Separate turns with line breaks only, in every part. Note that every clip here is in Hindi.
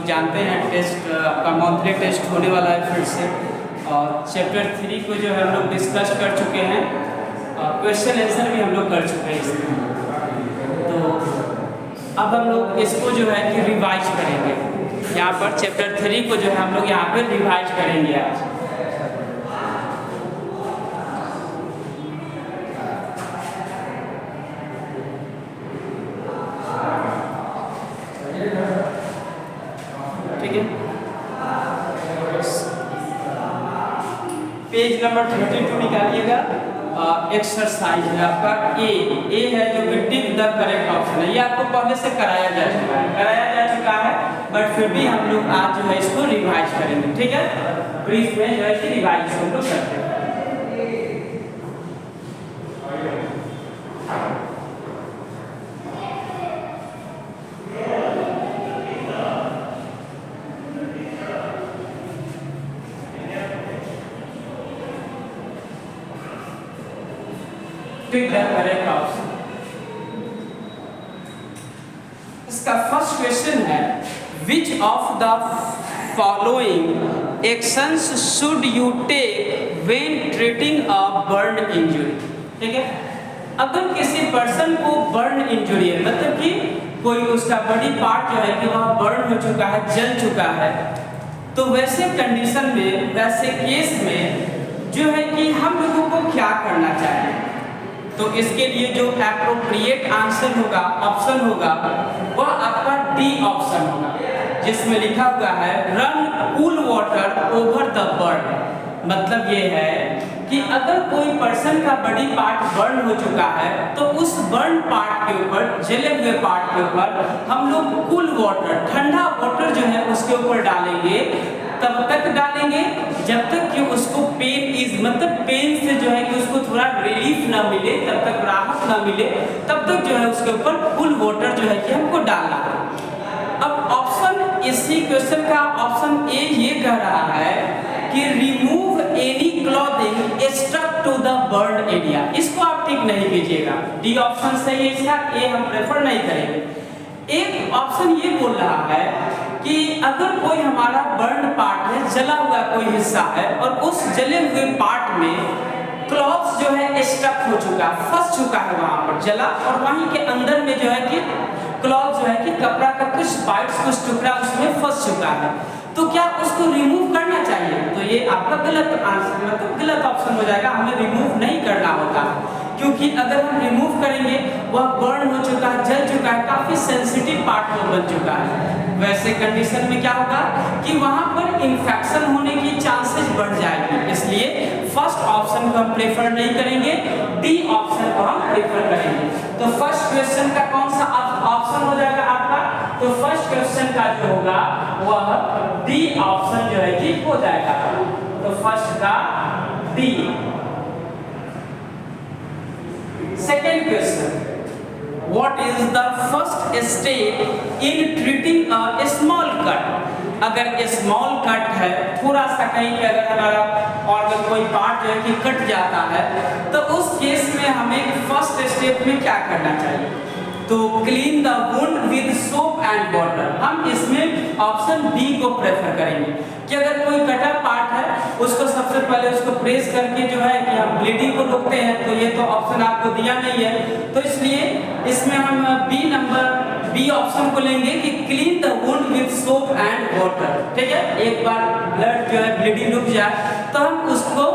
लोग जानते हैं टेस्ट आपका मंथली टेस्ट होने वाला है फिर से। और चैप्टर 3 को जो है हम लोग डिस्कस कर चुके हैं, क्वेश्चन आंसर भी हम लोग कर चुके हैं इसमें। तो अब हम लोग इसको जो है कि रिवाइज करेंगे। यहाँ पर चैप्टर 3 को जो है हम लोग यहाँ पर रिवाइज करेंगे आज। Page number 32 निकालिएगा। एक्सरसाइज है आपका ए है जो कि टिक द करेक्ट ऑप्शन है। ये आपको पहले से कराया जा चुका है बट फिर भी हम लोग आज जो है इसको रिवाइज करेंगे। ठीक है, ब्रीफ में जो है कि रिवाइज हम लोग करते हैं। Correct option. इसका फर्स्ट क्वेश्चन है which of the following actions should you take when treating a burn injury. ठीक है, अगर किसी पर्सन को बर्न इंजरी है, मतलब कि कोई उसका बॉडी पार्ट जो है कि वह बर्न हो चुका है, जल चुका है, तो वैसे कंडीशन में, वैसे केस में जो है कि हम लोगों को क्या करना चाहिए। तो इसके लिए जो एप्रोप्रिएट आंसर होगा, ऑप्शन होगा, वह आपका डी ऑप्शन होगा, जिसमें लिखा हुआ है run cool water over the burn. मतलब ये है कि अगर कोई पर्सन का बॉडी पार्ट बर्न हो चुका है तो उस बर्न पार्ट के ऊपर, जले हुए पार्ट के ऊपर हम लोग कूल वाटर, ठंडा वाटर जो है उसके ऊपर डालेंगे। तब तक डालेंगे जब तक कि उसको पेन इज, मतलब पेन से जो है कि उसको थोड़ा रिलीफ ना मिले, तब तक राहत ना मिले, तब तक जो है उसके ऊपर कूल वाटर जो है कि हमको डालना है। अब ऑप्शन, इसी क्वेश्चन का ऑप्शन ए ये कह रहा है कि remove any clothing stuck to the burn area. इसको आप टिक नहीं कीजिएगा, डी ऑप्शन सही है इसका, ए हम प्रेफर नहीं करेंगे। एक ऑप्शन ये बोल रहा है कि अगर कोई हमारा बर्न पार्ट है, जला हुआ कोई हिस्सा है और उस जले हुए पार्ट में क्लॉथ जो है स्टक हो चुका, फंस चुका है वहां पर जला, और वहीं के अंदर में जो है कि क्लॉथ जो है कि कपड़ा का कुछ पार्ट्स, कुछ टुकड़ा उसमें फंस चुका है, तो क्या उसको रिमूव करना चाहिए। तो ये आपका गलत आंसर, मतलब गलत ऑप्शन हो जाएगा। हमें रिमूव नहीं करना होता, क्योंकि अगर हम रिमूव करेंगे वह बर्न हो चुका है, जल चुका है, काफी सेंसिटिव पार्ट वो बन चुका है। वैसे कंडीशन में क्या होगा कि वहां पर इंफेक्शन होने की चांसेस बढ़ जाएगी। इसलिए फर्स्ट ऑप्शन को हम प्रेफर नहीं करेंगे, डी ऑप्शन को हम प्रेफर करेंगे। तो फर्स्ट क्वेश्चन का कौन सा ऑप्शन हो जाएगा आपका, तो फर्स्ट क्वेश्चन का जो होगा वह डी ऑप्शन जो है कि हो जाएगा। तो फर्स्ट का D. Second question, what is the first step in treating a small cut. अगर स्मॉल कट है, थोड़ा सा कहीं पे अगर हमारा ऑर्गन कोई पार्ट जो है कि कट जाता है, तो उस केस में हमें फर्स्ट स्टेप में क्या करना चाहिए। तो clean the wound with soap and water. हम इसमें ऑप्शन बी को प्रेफर करेंगे कि अगर कोई कटा पार्ट है उसको सबसे पहले उसको प्रेस करके जो है कि हम ब्लीडिंग को रोकते हैं, तो ये तो ऑप्शन आपको दिया नहीं है, तो इसलिए इसमें हम बी ऑप्शन को लेंगे कि clean the wound with soap and water. ठीक है, एक बार ब्लड जो है ब्लीडिंग रुक जाए तो हम उसको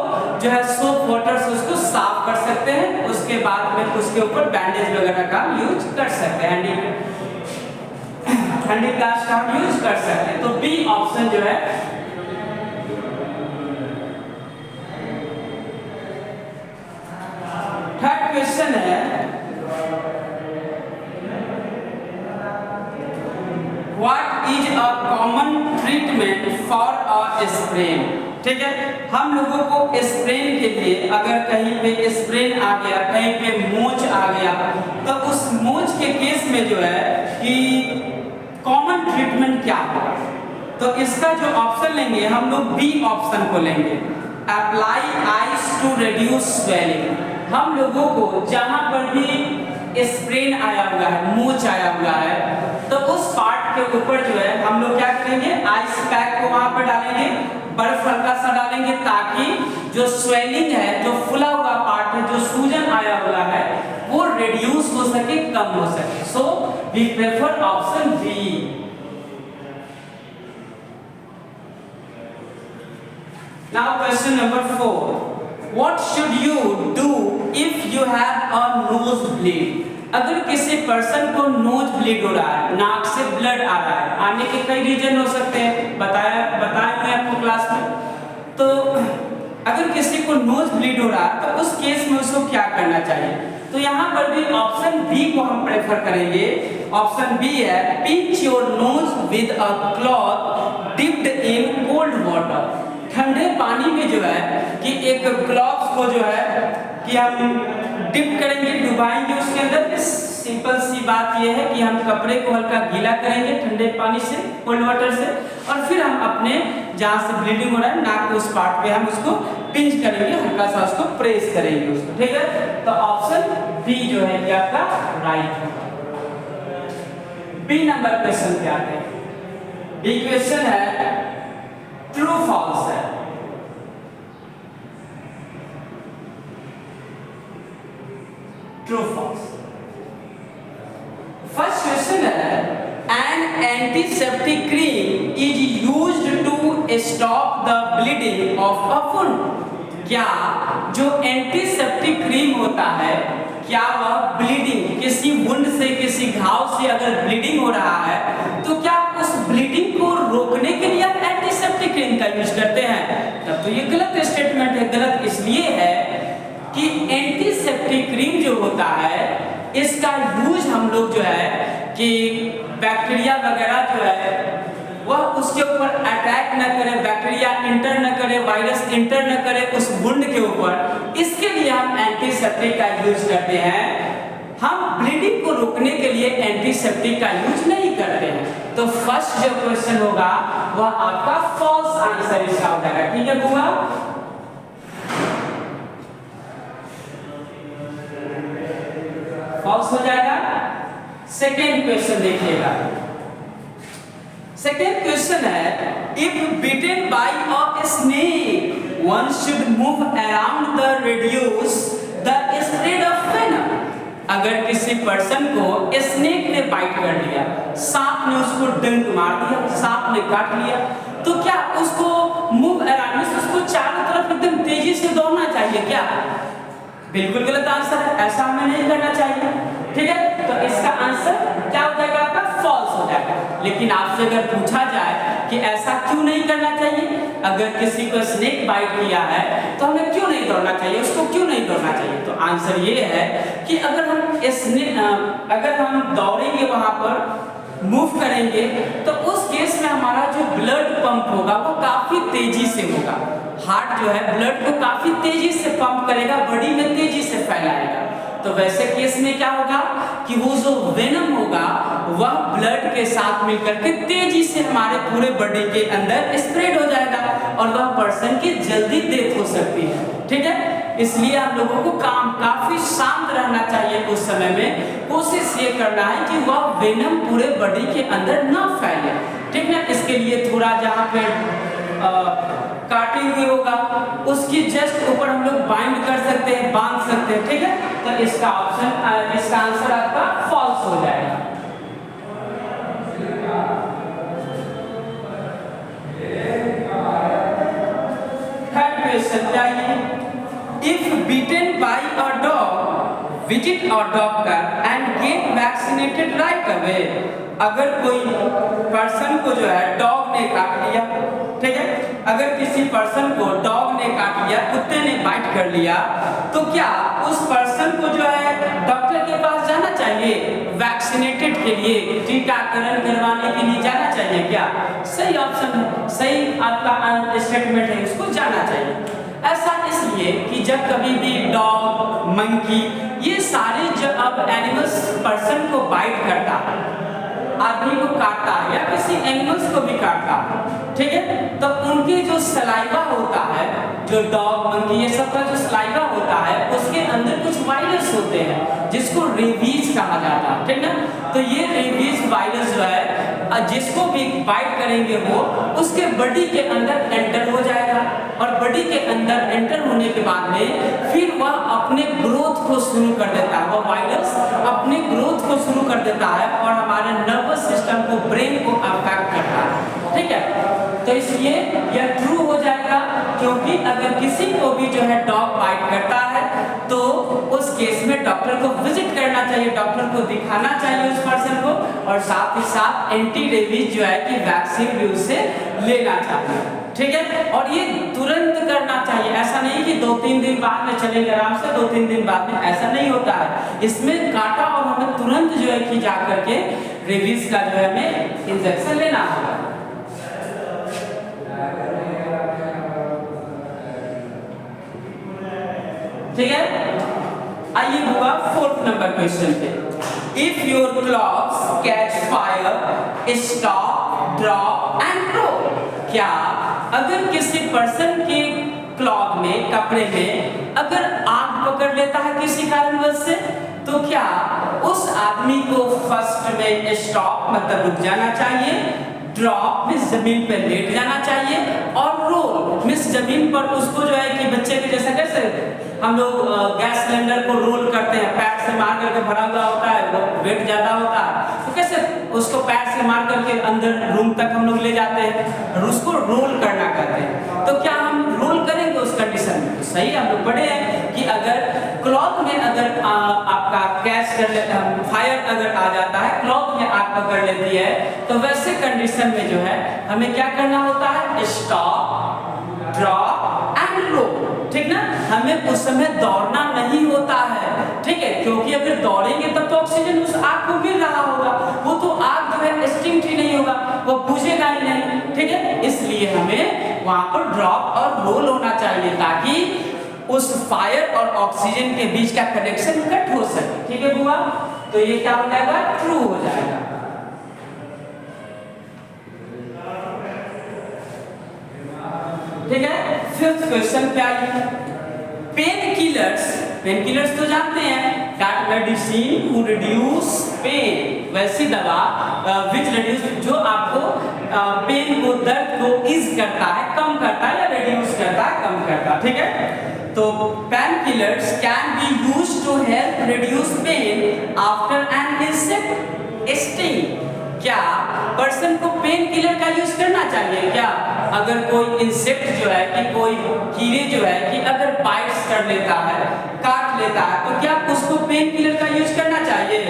जो है सोप वाटर से उसको साफ कर सकते हैं, उसके बाद में उसके ऊपर बैंडेज वगैरह का यूज कर सकते हैं, हैंडी प्लास्ट का हम यूज कर सकते हैं। तो बी ऑप्शन जो है थर्ड क्वेश्चन है what is a common treatment for a sprain. ठीक है, हम लोगों को स्प्रेन के लिए अगर कहीं पे स्प्रेन आ गया, कहीं पे मोच आ गया, तो उस मोच के केस में जो है कि कॉमन ट्रीटमेंट क्या होगा। तो इसका जो ऑप्शन लेंगे हम लोग बी ऑप्शन को लेंगे, apply ice to reduce swelling. हम लोगों को जहां पर भी स्प्रेन आया हुआ है, मोच आया हुआ है, तो उस पार्ट के ऊपर जो है हम लोग क्या करेंगे स्वेलिंग है, जो फुला हुआ पार्ट है, जो सूजन आया हुआ है, वो रिड्यूस हो सके, कम हो सके। So we prefer option B. Now question number 4, what should you do if you have a nose bleed? अगर किसी पर्सन को नोज ब्लीड हो रहा है, नाक से ब्लड आ रहा है, आने के कई रीजन हो सकते हैं, बताया मैं आपको क्लास में। तो अगर किसी को नोज ब्लीड हो रहा है तो उस केस में उसको क्या करना चाहिए? तो यहाँ पर भी ऑप्शन बी को हम प्रेफर करेंगे। ऑप्शन बी है, pinch your nose with a cloth dipped in cold water. ठंडे पानी में जो है कि एक क्लॉथ को जो है कि हम डिप करेंगे, डुबाएंगे उसके अंदर। सिंपल सी बात यह है कि हम कपड़े को हल्का गीला करेंगे ठंडे पानी से, कोल्ड वाटर से, और फिर हम अपने जहाँ से ब्लीडिंग हो रहा है नाक के उस पार्ट पे हम उसको पिंच करेंगे, हल्का सा उसको प्रेस करेंगे उसको, ठीक है। तो ऑप्शन बी जो है कि आपका राइट है। बी नंबर क्वेश्चन पे आते हैं। बी क्वेश्चन है ट्रू फॉल्स है। True false. फर्स्ट क्वेश्चन है, an antiseptic cream is used to stop the bleeding of a wound. क्या जो एंटीसेप्टिक क्रीम होता है, क्या वह ब्लीडिंग, किसी वुंड से, किसी घाव से अगर ब्लीडिंग हो रहा है तो क्या उस ब्लीडिंग को रोकने के लिए आप एंटीसेप्टिक क्रीम का यूज करते हैं? तब तो ये गलत स्टेटमेंट है। गलत इसलिए है कि एंटीसेप्टिक क्रीम जो होता है इसका यूज हम लोग जो है कि बैक्टीरिया वगैरह जो है वह उसके ऊपर अटैक न करे, बैक्टीरिया इंटर न करे, वायरस इंटर न करे उस वुंड के ऊपर, इसके लिए हम एंटीसेप्टिक का यूज करते हैं। हम ब्लीडिंग को रोकने के लिए एंटीसेप्टिक का यूज नहीं करते हैं। तो फर्स्ट जो क्वेश्चन होगा वह आपका फॉल्स आंसर इसका हो जाएगा, ठीक है बुआ? फॉल्स हो जाएगा। सेकेंड क्वेश्चन देखिएगा। सेकेंड क्वेश्चन है, if beaten by a snake one should move around the radius the spread of venom. अगर किसी पर्सन को स्नेक ने बाइट कर लिया, सांप ने उसको डंक मार दिया, सांप ने काट लिया, तो क्या उसको मूव अराउंड, उसको चारों तरफ एकदम तेजी से दौड़ना चाहिए क्या? बिल्कुल गलत आंसर है, ऐसा हमें नहीं करना चाहिए, ठीक है। तो इसका आंसर क्या हो जाएगा आपका? फॉल्स हो जाएगा। लेकिन आपसे अगर पूछा जाए कि ऐसा क्यों नहीं करना चाहिए, अगर किसी को स्नेक बाइट किया है तो हमें क्यों नहीं दौड़ना चाहिए, उसको क्यों नहीं दौड़ना चाहिए? तो आंसर ये है कि अगर हम दौड़ेंगे, वहां पर मूव करेंगे, तो उस केस में हमारा जो ब्लड पंप होगा वो काफी तेजी से होगा। हार्ट जो है ब्लड को काफी तेजी से पंप करेगा, बॉडी में तेजी से फैलाएगा। तो वैसे केस में क्या होगा कि वो जो वेनम होगा वह ब्लड के साथ मिलकर के तेजी से हमारे पूरे बॉडी के अंदर स्प्रेड हो जाएगा और वह पर्सन की जल्दी डेथ हो सकती है, ठीक है। इसलिए हम लोगों को काफी शांत रहना चाहिए। उस समय में कोशिश ये करना है कि वह वेनम पूरे बॉडी के अंदर न फैले, ठीक है। इसके लिए थोड़ा जहाँ पे काटे हुए होगा उसकी जस्ट ऊपर हम लोग बाइंड कर सकते हैं, बांध सकते हैं, ठीक है। तो इसका आंसर आपका फॉल्स हो जाएगा। थर्ड क्वेश्चन चाहिए, if beaten by a dog visit a doctor and get vaccinated right away. अगर कोई पर्सन को जो है डॉग ने काट लिया, ठीक है, अगर किसी पर्सन को डॉग ने काट लिया, कुत्ते ने बाइट कर लिया, तो क्या उस पर्सन को जो है डॉक्टर के पास जाना चाहिए वैक्सीनेटेड के लिए, टीकाकरण करवाने के लिए जाना चाहिए क्या? सही ऑप्शन है, सही आपका स्टेटमेंट है, उसको जाना चाहिए। ऐसा इसलिए कि जब कभी भी डॉग, मंकी, ये सारे जब अब एनिमल्स पर्सन को बाइट करता है, आदमी को काटता है या किसी एनिमल्स को भी काटता है, ठीक है, तो उनके जो सलाइवा होता है, जो डॉग, मंकी, ये सब का जो सलाइवा होता है, उसके अंदर कुछ वायरस होते हैं जिसको रेबीज कहा जाता है, ठीक है। तो ये रेबीज वायरस जो है जिसको भी बाइट करेंगे वो उसके बॉडी के अंदर एंटर हो जाएगा, और बॉडी के अंदर एंटर होने के बाद में फिर वह अपने ग्रोथ को शुरू कर देता है, वह वायरस अपने ग्रोथ को शुरू कर देता है और हमारे नर्वस सिस्टम को, ब्रेन को अफेक्ट करता है। ठीक है, तो इसलिए यह ट्रू हो जाएगा, क्योंकि अगर किसी को भी जो है डॉग बाइट करता है तो उस केस में डॉक्टर को विजिट करना चाहिए, डॉक्टर को दिखाना चाहिए उस पर्सन को, और साथ ही साथ एंटी रेबीज जो है कि वैक्सीन भी उससे लेना चाहिए। ठीक है, और ये तुरंत करना चाहिए, ऐसा नहीं कि 2-3 दिन बाद में चलेंगे आराम से, 2-3 दिन बाद में, ऐसा नहीं होता है। इसमें काटा और हमें तुरंत जो है कि जा करके रेबीज का जो है हमें इंजेक्शन लेना होगा। ठीक है, आइए हुआ 4th नंबर क्वेश्चन पे। If your clothes catch fire stop drop and roll, क्या अगर किसी पर्सन के क्लॉथ में, कपड़े में अगर आग पकड़ लेता है किसी कारणवश से, तो क्या उस आदमी को फर्स्ट में स्टॉप मतलब रुक जाना चाहिए, ड्रॉप में जमीन पर लेट जाना चाहिए, और रोल मिस जमीन पर उसको जो है कि बच्चे के जैसा कैसे हम लोग गैस सिलेंडर को रोल करते हैं, पैर से मार करके भरा हुआ होता है, वो वेट ज्यादा होता है, तो कैसे उसको पैर से मार करके अंदर रूम तक हम लोग ले जाते हैं और उसको रोल करना कहते हैं। तो क्या हम रोल करेंगे उस कंडीशन में? तो सही, हम लोग पढ़े हैं कि अगर क्लॉथ में अगर आपका कैच कर लेता है, फायर अगर आ जाता है, क्लॉथ में आग पकड़ लेती है, तो वैसे कंडीशन में जो है हमें क्या करना होता है, स्टॉप ड्रॉप एंड रोल। ठीक ना, हमें उस समय दौड़ना नहीं होता है। ठीक है, क्योंकि अगर दौड़ेंगे तब तो ऑक्सीजन उस आग को मिल रहा होगा, वो तो आग जो है एक्सटिंक्ट ही नहीं होगा, वो बुझेगा ही नहीं। ठीक है, इसलिए हमें वहां पर ड्रॉप और रोल होना चाहिए ताकि उस फायर और ऑक्सीजन के बीच का कनेक्शन कट हो सके। ठीक है बुआ, तो ये क्या हो जाएगा, ट्रू हो जाएगा। ठीक है, 5th क्वेश्चन पे आइए। पेन किलर्स तो जानते हैं, that medicine would reduce pain, वैसी दवा विच रिड्यूस, जो आपको पेन को, दर्द को ईज करता है, कम करता है, या रिड्यूस करता है, कम करता है। ठीक है, तो pain killers can be used to help reduce pain after an insect sting. क्या पर्सन को पेन किलर का यूज करना चाहिए क्या? अगर कोई इंसेक्ट जो है कि कोई कीड़े जो है कि अगर बाइट्स कर लेता है, काट लेता है, तो क्या उसको पेन किलर का यूज करना चाहिए?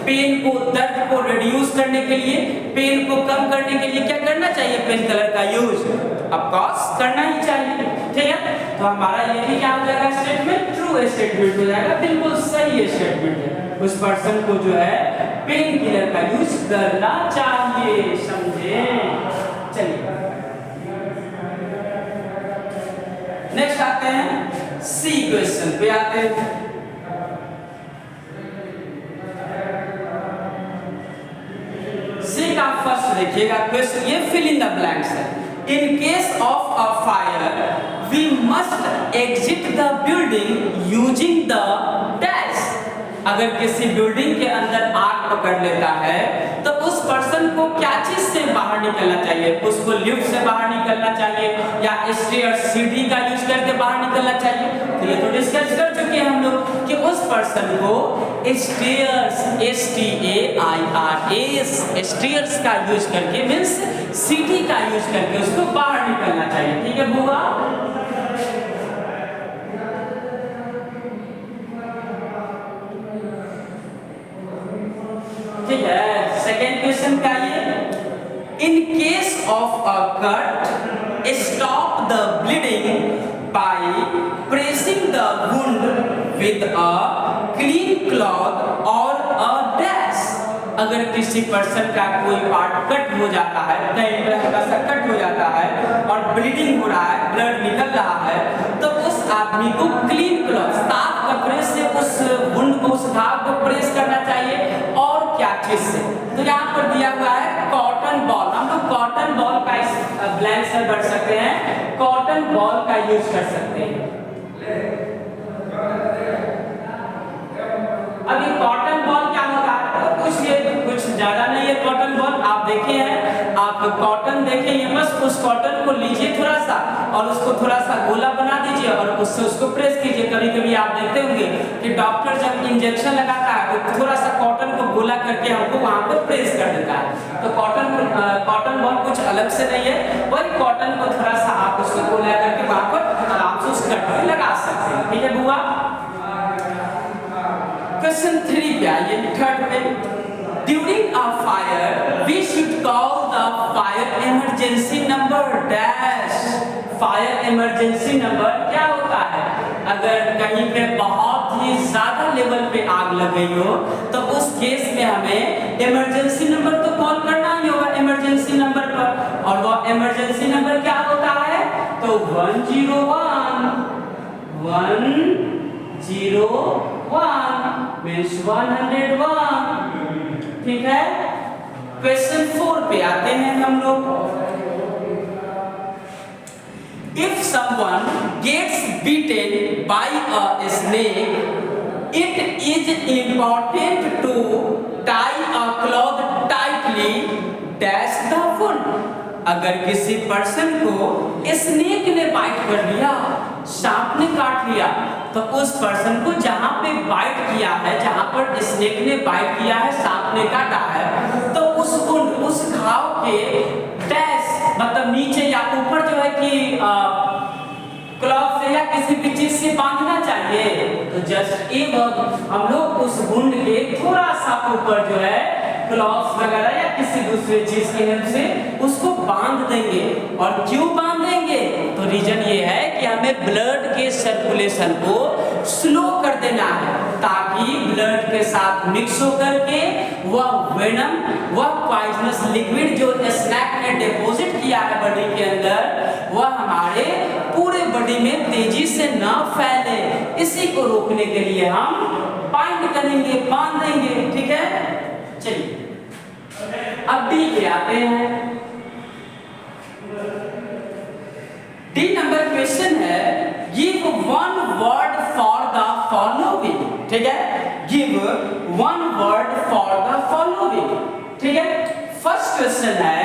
पेन को, दर्द को रिड्यूस करने के लिए, पेन को कम करने के लिए क्या करना चाहिए? पेन किलर का यूज ऑफ कोर्स करना ही चाहिए। ठीक है, तो हमारा ये भी क्या हो जाएगा, स्टेटमेंट ट्रू स्टेटमेंट हो जाएगा, बिल्कुल सही स्टेटमेंट है। उस पर्सन को जो है पेन किलर का यूज करना चाहिए, समझे? चलिए नेक्स्ट आते हैं सी क्वेश्चन पे आते हैं। सी का फर्स्ट देखिएगा क्वेश्चन, ये फिल इन द ब्लैंक्स है। In case of a fire we must exit the building using the dash. अगर किसी बिल्डिंग के अंदर आग पकड़ लेता है तो उस पर्सन को क्या चीज से बाहर निकलना चाहिए? उसको लिफ्ट से बाहर निकलना चाहिए या स्टेयर्स, सीढ़ी का यूज करके बाहर निकलना चाहिए? तो ये तो डिस्कस कर चुके हैं हम लोग कि उस पर्सन को स्टेयर्स, STAIRS, स्टेयर्स का यूज करके, मींस सीढ़ी का यूज करके उसको बाहर निकलना चाहिए। ठीक है बुआ, ठीक है। सेकेंड क्वेश्चन का ये, इन case of a cut stop the bleeding by pressing the wound with a clean cloth और अ डैश। अगर किसी पर्सन का कोई पार्ट कट हो जाता है, कहीं पर हल्का सा कट हो जाता है और ब्लीडिंग हो रहा है, ब्लड निकल रहा है, तो उस आदमी को क्लीन क्लॉथ, साफ कपड़े से उस वुंड को, उस घाव को प्रेस करना चाहिए। और क्या चीज से? तो यहाँ पर दिया हुआ है कॉटन बॉल। हम लोग कॉटन बॉल का इस ब्लैंक से बढ़ सकते हैं, कॉटन बॉल का यूज कर सकते हैं। अब ये कॉटन बॉल क्या होगा? कुछ ज्यादा नहीं है कॉटन बॉल, आप देखे हैं आप कॉटन देखेंगे, बस उस कॉटन को लीजिए थोड़ा सा और उसको थोड़ा सा गोला बना दीजिए और उससे उसको प्रेस कीजिए। कभी कभी आप देखते होंगे कि डॉक्टर जब इंजेक्शन लगाता है तो थोड़ा सा कॉटन को गोला करके हमको वहां पर प्रेस कर देता है। तो कॉटन बहुत कुछ अलग से नहीं है, वही कॉटन को थोड़ा सा आप उसको गोला करके वहां पर आराम से उस कट में लगा सकते हैं। ठीक है बुआ। क्वेश्चन 3 पे आइए, थर्ड पे। During a fire we should call the fire emergency number dash. Fire emergency number क्या होता है? अगर कहीं पे बहुत ही ज्यादा लेवल पे आग लग गई हो तो उस केस में हमें इमरजेंसी नंबर तो कॉल करना ही होगा इमरजेंसी नंबर पर। और वो इमरजेंसी नंबर क्या होता है? तो 101 मीन्स 101। ठीक है। क्वेश्चन 4 पे आते हैं हम लोग। If someone gets bitten by a snake, it is important to tie a cloth tightly dash the wound. अगर किसी पर्सन को स्नेक ने बाइट कर लिया, सांप ने काट लिया, तो उस पर्सन को जहां पे बाइट किया है, जहां पर स्नेक ने बाइट किया है, सांप ने काटा है, तो उस वुंड, उस घाव के डैश मतलब नीचे या ऊपर जो है कि क्लॉथ से या किसी भी चीज से बांधना चाहिए। तो जस्ट एवं हम लोग उस वुंड के थोड़ा सा ऊपर जो है क्लॉथ वगैरह या किसी दूसरे चीज की हेल्प से उसको बांध देंगे। और क्यों बांध देंगे? तो रीजन ये है कि हमें ब्लड के सर्कुलेशन को स्लो कर देना है, ताकि ब्लड के साथ मिक्स होकर के वह वेनम, वह पॉइजनस लिक्विड जो स्नेक ने डिपॉजिट किया है बॉडी के अंदर, वह हमारे पूरे बॉडी में तेजी से न फैले। इसी को रोकने के लिए हम बाइंड करेंगे, बांध देंगे। ठीक है, चलिए अब डी पे आते हैं। डी नंबर क्वेश्चन है, give one word for the following. ठीक है, give one word for the following. ठीक है, फर्स्ट क्वेश्चन है,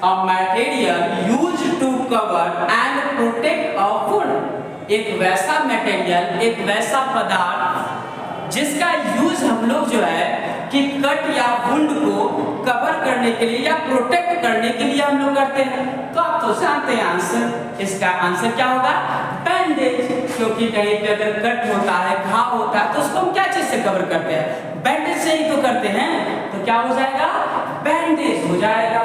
a material use to cover and protect a wound. एक वैसा मटेरियल, एक वैसा पदार्थ जिसका यूज हम लोग जो है कि कट या वुंड को कवर करने के लिए या प्रोटेक्ट करने के लिए हम लोग करते हैं। तो आप तो जानते हैं आंसर, इसका आंसर क्या होगा? बैंडेज। क्योंकि कहीं पे अगर कट होता है, घाव होता है, तो उसको हम क्या चीज से कवर करते हैं? बैंडेज से ही तो करते हैं। तो क्या हो जाएगा? बैंडेज हो जाएगा।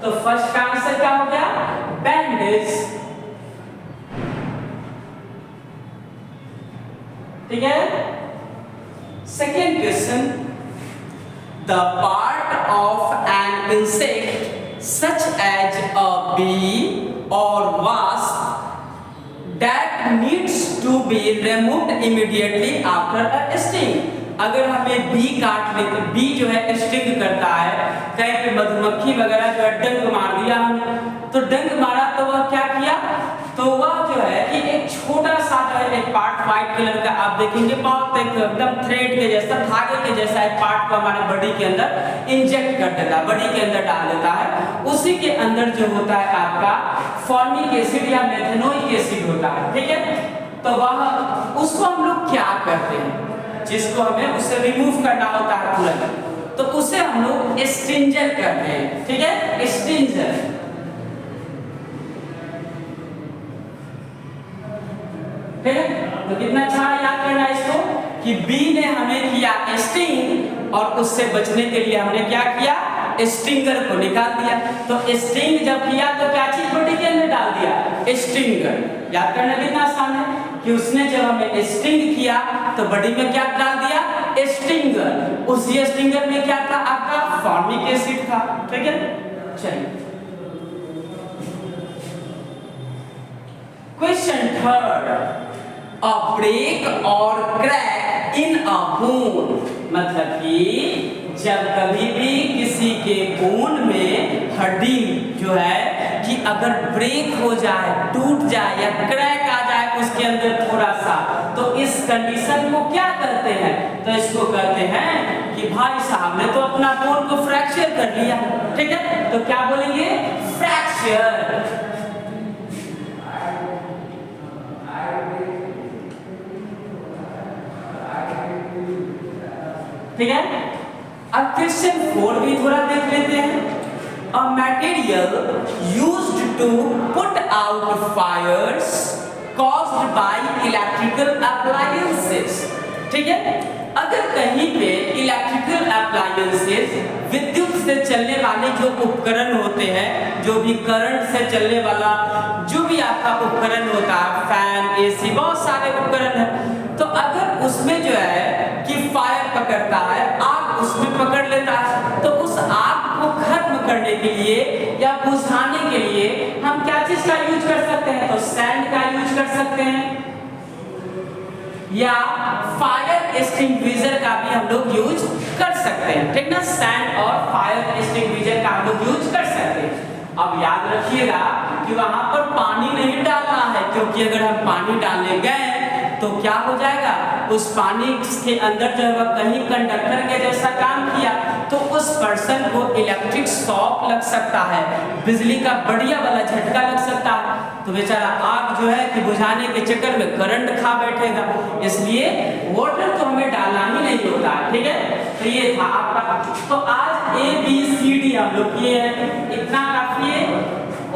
तो फर्स्ट का आंसर क्या हो गया? बैंडेज। ठीक है। Second question, the part of an insect such as a bee or wasp that needs to be removed immediately after a sting। अगर हमें बी काट ले, तो बी जो है स्टिंग करता है, कहीं पे मधुमक्खी वगैरह जो है डंक मार दिया हमने, तो डंक मारा तो वह क्या किया? तो वह जो है कि एक छोटा सा जो है एक पार्ट व्हाइट कलर का आप देखेंगे, बहुत एकदम थ्रेड के जैसा, धागे के जैसा एक पार्ट को हमारे बॉडी के अंदर इंजेक्ट कर देता है, बॉडी के अंदर डाल देता है। उसी के अंदर जो होता है आपका फॉर्मिक एसिड या मेथनोइक एसिड होता है। ठीक है, तो वह उसको हम लोग क्या करते हैं, जिसको हमें उससे रिमूव करना होता है तुरंत, तो उसे हम लोग स्ट्रिंजर करते हैं। ठीक है, स्ट्रिंजर। ठीक है, तो कितना अच्छा याद करना है इसको कि बी ने हमें किया स्टिंग और उससे बचने के लिए हमने क्या किया? स्टिंगर को निकाल दिया। तो स्टिंग जब किया तो क्या चीज बॉडी के अंदर डाल दिया? स्टिंगर। याद करना कितना आसान है कि उसने जब हमें स्टिंग किया तो बॉडी में क्या डाल दिया? स्टिंगर। उसी स्टिंगर में क्या था? आपका फॉर्मिक एसिड था। ठीक है, चलिए क्वेश्चन थर्ड, अ ब्रेक और क्रैक इन अ बोन। मतलब कि जब कभी भी किसी के बोन में हड्डी जो है कि अगर ब्रेक हो जाए, टूट जाए या क्रैक आ जाए उसके अंदर थोड़ा सा, तो इस इस कंडीशन को क्या कहते हैं? तो इसको कहते हैं कि भाई साहब ने तो अपना बोन को फ्रैक्चर कर लिया, ठीक है, तो क्या बोलेंगे? फ्रैक्चर। ठीक है, अब क्वेश्चन 4 भी थोड़ा देख लेते हैं। A material used to put out fires caused by electrical appliances। ठीक है, अगर कहीं पे इलेक्ट्रिकल अप्लायंसेस, विद्युत से चलने वाले जो उपकरण होते हैं, जो भी करंट से चलने वाला जो भी आपका उपकरण होता है, फैन, एसी, बहुत सारे उपकरण हैं, तो अगर उसमें जो है कि फायर पकड़ता है, आग उसमें पकड़ लेता है, तो उस आग को खत्म करने के लिए या बुझाने के लिए हम क्या चीज का यूज कर सकते हैं? तो सैंड का यूज कर सकते हैं, या फायर एक्सटिंग्विशर का भी हम लोग यूज कर सकते हैं। ठीक ना, सैंड और फायर एक्सटिंग्विशर का हम लोग यूज कर सकते हैं। अब याद रखिएगा कि वहां पर पानी नहीं डालना है, क्योंकि अगर हम पानी डालने गए तो क्या हो जाएगा? उस पानी के अंदर जो है कहीं कंडक्टर के जैसा काम किया तो उस पर्सन को इलेक्ट्रिक शॉक लग सकता है, बिजली का बढ़िया वाला झटका लग सकता है, तो बेचारा आग जो है कि बुझाने के चक्कर में करंट खा बैठेगा। इसलिए वाटर तो हमें डालना ही नहीं होता है। ठीक है, तो ये था आपका। तो आज ABCD हम लोग किए हैं, इतना काफी है।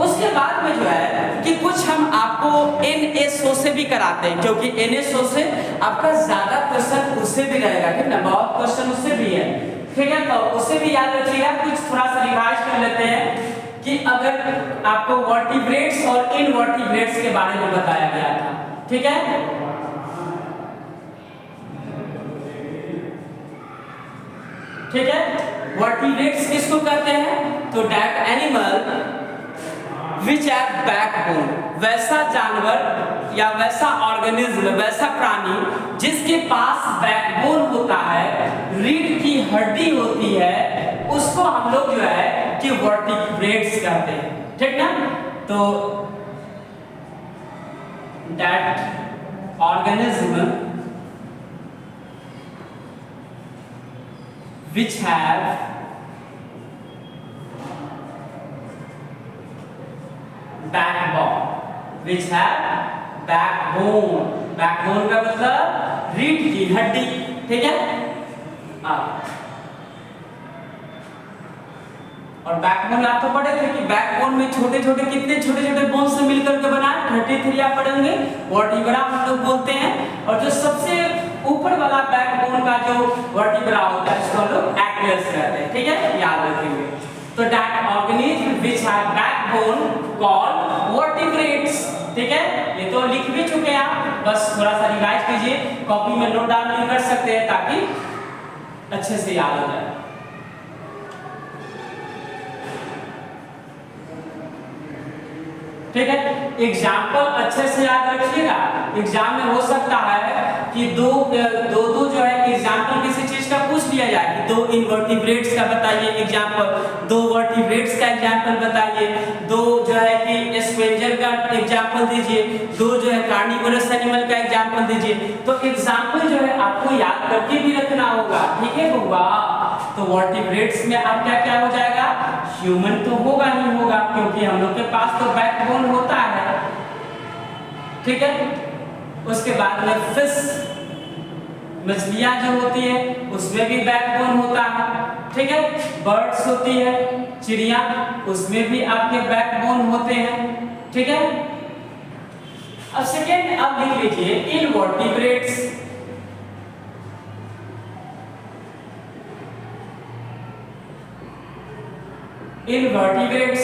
उसके बाद में जो है कि कुछ हम आपको NSO से भी कराते हैं, क्योंकि NSO से आपका ज्यादा क्वेश्चन उससे भी रहेगा। ठीक ना, बहुत क्वेश्चन उससे भी है। ठीक है, तो उससे भी याद रखिएगा। कुछ थोड़ा सा रिवाइज कर लेते हैं कि अगर आपको वर्टिब्रेट्स और इनवर्टिब्रेट्स के बारे में बताया गया था। ठीक है, ठीक है, वर्टिब्रेट्स किसको कहते हैं? तो that animal which have backbone, वैसा जानवर या वैसा ऑर्गेनिज्म, वैसा प्राणी जिसके पास बैकबोन होता है, रीढ़ की हड्डी होती है, उसको हम लोग जो है कि वर्टिब्रेट्स कहते हैं। ठीक ना, तो that organism which have backbone, which have backbone, backbone का मतलब रीढ़ की हड्डी। ठीक है, और बैकबोन आप तो पढ़े थे कि बैकबोन में छोटे छोटे कितने छोटे छोटे बोन से मिलकर के बना 33 आप पढ़ेंगे, वर्टिब्रा हम लोग बोलते हैं। और जो सबसे ऊपर वाला बैकबोन का जो वर्टिब्रा होता है उसको हम लोग एक्वियस कहते हैं। ठीक है, याद रखेंगे। तो that organism which have backbone called vertebrates. ठीक है, ये तो लिख भी चुके हैं आप, बस थोड़ा सा रिवाइज कीजिए, कॉपी में नोट डाउन भी कर सकते हैं ताकि अच्छे से याद हो जाए। ठीक है, एग्जाम्पल अच्छे से याद रखिएगा। एग्जाम में हो सकता है कि दो जो है एग्जाम्पल किसी चीज का पूछ लिया जाए कि 2 इनवर्टिब्रेट्स का बताइए एग्जाम्पल, 2 वर्टिब्रेट्स का एग्जाम्पल बताइए, 2 जो है कि स्क्वेंजर का एग्जाम्पल दीजिए, 2 जो है कार्निवोरस एनिमल का एग्जाम्पल दीजिए। तो एग्जाम्पल जो है आपको याद करके भी रखना होगा। ठीक है बउआ, तो वर्टिब्रेट्स में अब क्या क्या हो जाएगा? ह्यूमन तो होगा ही होगा, क्योंकि हम लोग के पास तो बैकबोन होता है। ठीक है, उसके बाद में फिश, मछलियां जो होती है उसमें भी बैकबोन होता है। ठीक है, बर्ड्स होती है, चिड़िया, उसमें भी आपके बैकबोन होते हैं। ठीक है, अब सेकेंड अब लिख लीजिए इनवर्टिब्रेट्स। इनवर्टिब्रेट्स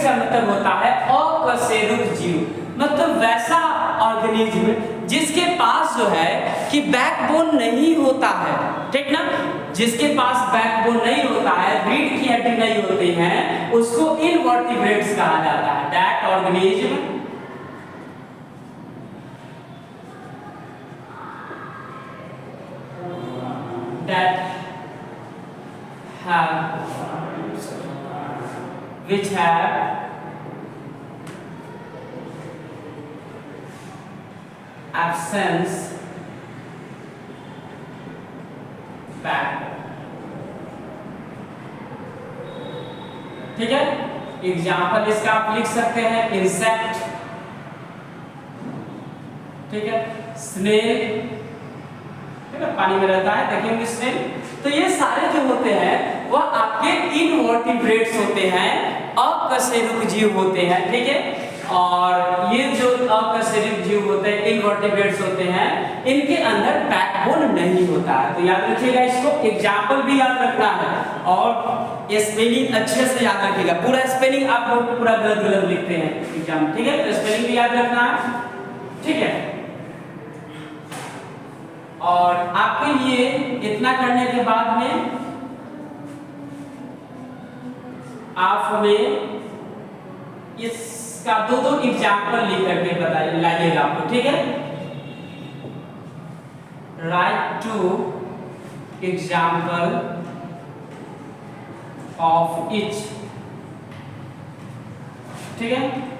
का मतलब होता है अकशेरुक जीव, मतलब वैसा ऑर्गेनिज्म जिसके पास जो है कि बैकबोन नहीं होता है। ठीक ना, जिसके पास बैकबोन नहीं होता है, रीढ़ की हड्डी नहीं होती है, उसको इनवर्टिब्रेट्स कहा जाता है। That organism that which have absence fact। ठीक है, एग्जाम्पल इसका आप लिख सकते हैं इंसेक्ट, ठीक है, स्नेल, ठीक है, पानी में रहता है, देखेंगे स्नेल। तो ये सारे जो होते हैं वह आपके इनवर्टिब्रेट्स होते हैं, अकशेरुक जीव होते हैं, ठीक है। और ये जो अकशेरुक जीव होते हैं, इनवर्टिब्रेट्स होते हैं, इनके अंदर बैकबोन नहीं होता है। तो याद रखिएगा इसको, एग्जाम्पल भी याद रखना है और स्पेलिंग अच्छे से याद रखिएगा। पूरा स्पेलिंग आप लोग पूरा गलत गलत लिखते हैं एग्जाम, ठीक है, तो स्पेलिंग भी याद रखना है, ठीक है। और आपके लिए इतना करने के बाद में आप हमें इसका दो एग्जाम्पल लिख करके बताइए, लाइएगा आपको, ठीक है। Write two example of each, ठीक है।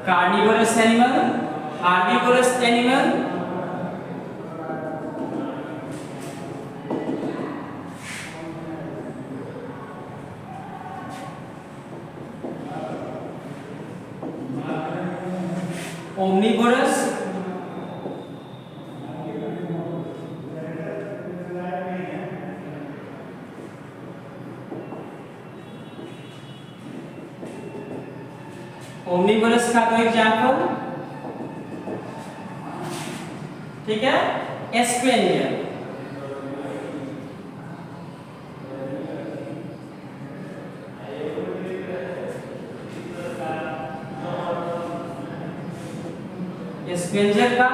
Carnivorous animal, herbivorous animal, omnivorous, omnivorous का दो एग्जाम्पल, ठीक है, स्पेनियल, स्पेंजर का,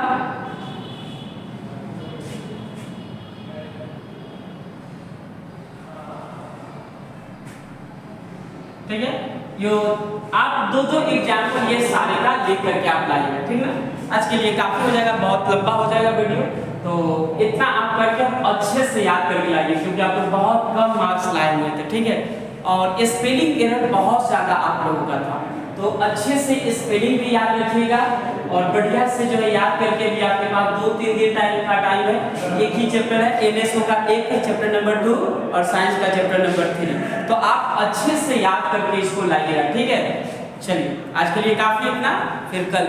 ठीक है। यो आप दो एग्जाम्पल ये सारे का लिख करके आप लाइएगा, ठीक ना। आज के लिए काफी हो जाएगा, बहुत लंबा हो जाएगा वीडियो, तो इतना आप करके अच्छे से याद करके लाइए, क्योंकि आप लोग बहुत कम मार्क्स लाए हुए थे, ठीक है। और स्पेलिंग एरर बहुत ज्यादा आप लोगों का था, तो अच्छे से स्पेलिंग भी याद रखिएगा और बढ़िया से जो है याद करके भी। आपके पास 2-3 दिन टाइम का टाइम है, एक ही चैप्टर है, एनएसओ का एक है, चैप्टर नंबर 2 और साइंस का चैप्टर नंबर 3, तो आप अच्छे से याद करके इसको लाइएगा, ठीक है। चलिए आज के लिए काफी, इतना, फिर कल